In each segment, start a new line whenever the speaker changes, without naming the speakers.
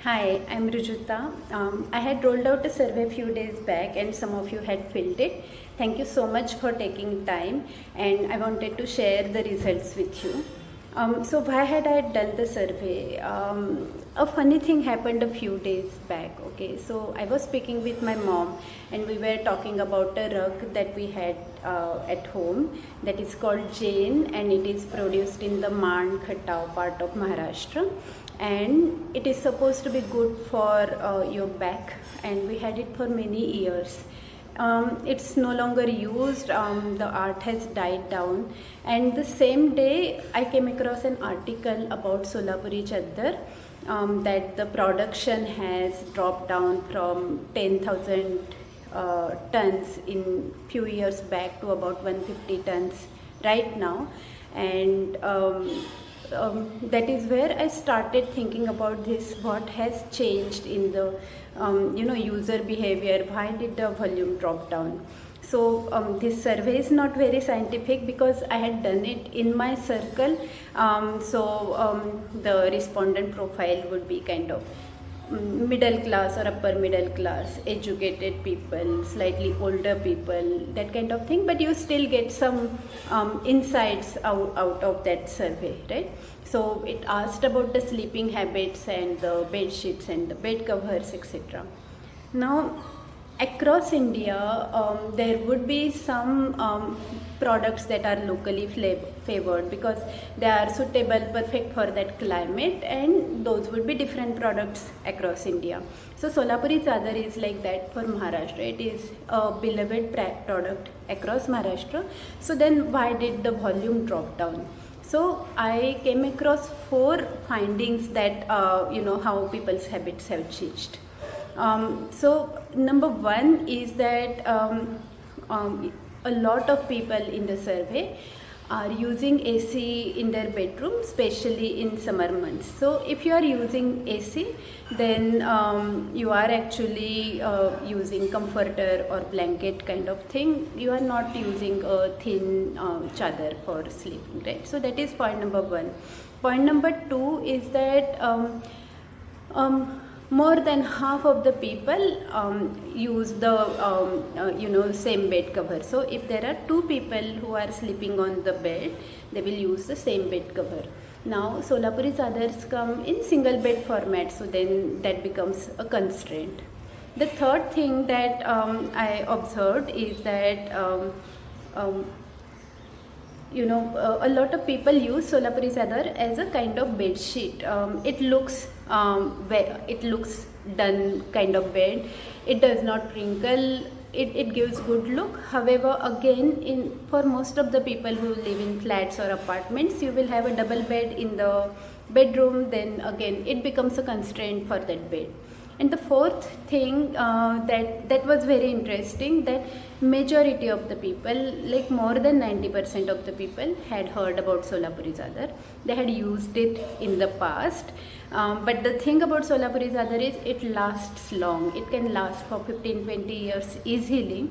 Hi, I'm Rujuta. I had rolled out a survey a few days back and some of you had filled it. Thank you so much for taking time, and I wanted to share the results with you. So why had I done the survey? A funny thing happened a few days back. Okay, so I was speaking with my mom and we were talking about a rug that we had at home that is called Jain, and it is produced in the Mand Khatau part of Maharashtra, and it is supposed to be good for your back, and we had it for many years. It's no longer used, the art has died down, and the same day I came across an article about Solapuri Chaddar, that the production has dropped down from 10,000 tons in few years back to about 150 tons right now. And that is where I started thinking about this, what has changed in the user behavior, why did the volume drop down. So this survey is not very scientific because I had done it in my circle. The respondent profile would be kind of middle class or upper middle class, educated people, slightly older people, that kind of thing, but you still get some insights out of that survey, right? So it asked about the sleeping habits and the bed sheets and the bed covers, etc. Now across India, there would be some products that are locally favored because they are suitable, perfect for that climate, and those would be different products across India. So Solapuri Chadar is like that for Maharashtra. It is a beloved product across Maharashtra. So then why did the volume drop down? So I came across 4 findings that how people's habits have changed. So number 1 is that a lot of people in the survey are using AC in their bedroom, especially in summer months. So if you are using AC, then you are actually using comforter or blanket kind of thing. You are not using a thin chadar for sleeping, right? So that is point number 1. Point number 2 is that more than half of the people use the same bed cover. So if there are 2 people who are sleeping on the bed, they will use the same bed cover. Now Solapuri Chadars come in single bed format, so then that becomes a constraint. The third thing that I observed is that a lot of people use Solapuri Chadar as a kind of bed sheet. It looks done kind of bed. It does not wrinkle. It gives good look. However, again, for most of the people who live in flats or apartments, you will have a double bed in the bedroom. Then again, it becomes a constraint for that bed. And the fourth thing that was very interesting, that majority of the people, like more than 90% of the people, had heard about Solapuri Chadar. They had used it in the past. But the thing about Solapuri Chadar is it lasts long. It can last for 15-20 years easily.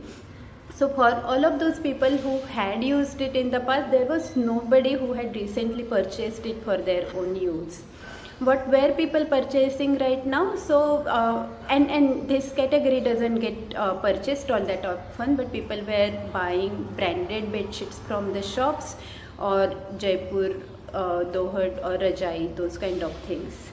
So for all of those people who had used it in the past, there was nobody who had recently purchased it for their own use. What were people purchasing right now? So and this category doesn't get purchased all that often, but people were buying branded bed sheets from the shops, or Jaipur, Dohad or Rajai, those kind of things.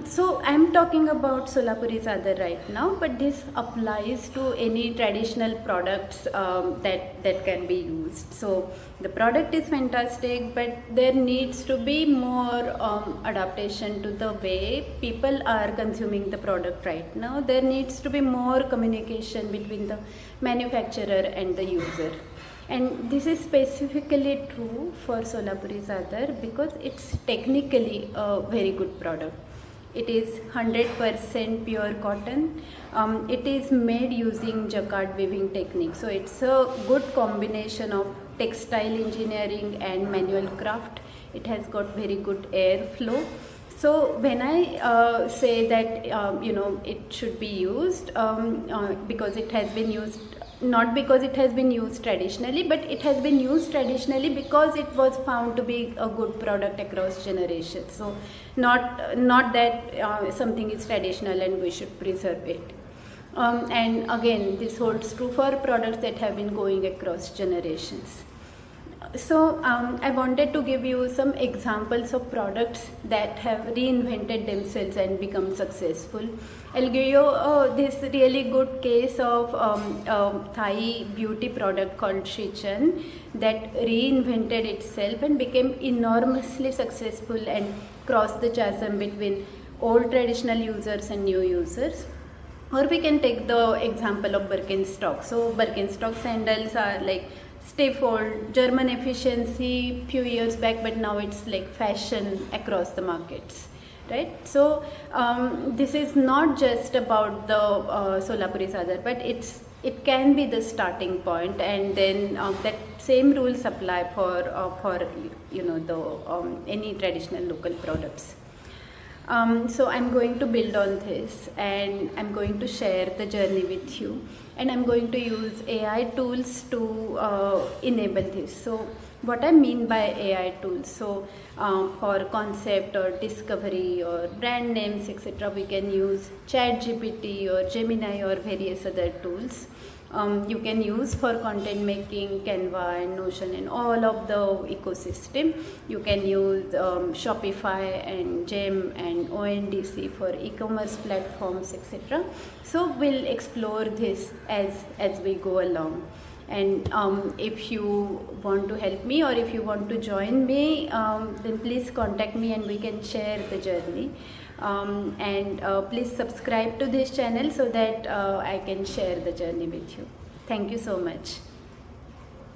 So I'm talking about Solapuri Chadar right now, but this applies to any traditional products that can be used. So the product is fantastic, but there needs to be more adaptation to the way people are consuming the product right now. There needs to be more communication between the manufacturer and the user. And this is specifically true for Solapuri Chadar because it's technically a very good product. It is 100% pure cotton. It is made using jacquard weaving technique. So it's a good combination of textile engineering and manual craft. It has got very good air flow. So when I say that it should be used because it has been used not because it has been used traditionally, but it has been used traditionally because it was found to be a good product across generations. So not that something is traditional and we should preserve it. And again, this holds true for products that have been going across generations. So I wanted to give you some examples of products that have reinvented themselves and become successful. I'll give you this really good case of a Thai beauty product called Shichan that reinvented itself and became enormously successful and crossed the chasm between old traditional users and new users. Or we can take the example of Birkenstock. So Birkenstock sandals are like stiff old German efficiency few years back, but now it's like fashion across the markets, right? So this is not just about the Solapuri Sadar, but it can be the starting point, and then that same rules apply for you know, the any traditional local products. So I'm going to build on this, and I'm going to share the journey with you, and I'm going to use AI tools to enable this. So what I mean by AI tools, so for concept or discovery or brand names, etc., we can use ChatGPT or Gemini or various other tools. You can use for content making Canva and Notion and all of the ecosystem. You can use Shopify and Gem and ONDC for e-commerce platforms, etc. So we'll explore this as we go along. And if you want to help me or if you want to join me, then please contact me and we can share the journey. Please subscribe to this channel so that I can share the journey with you. Thank you so much.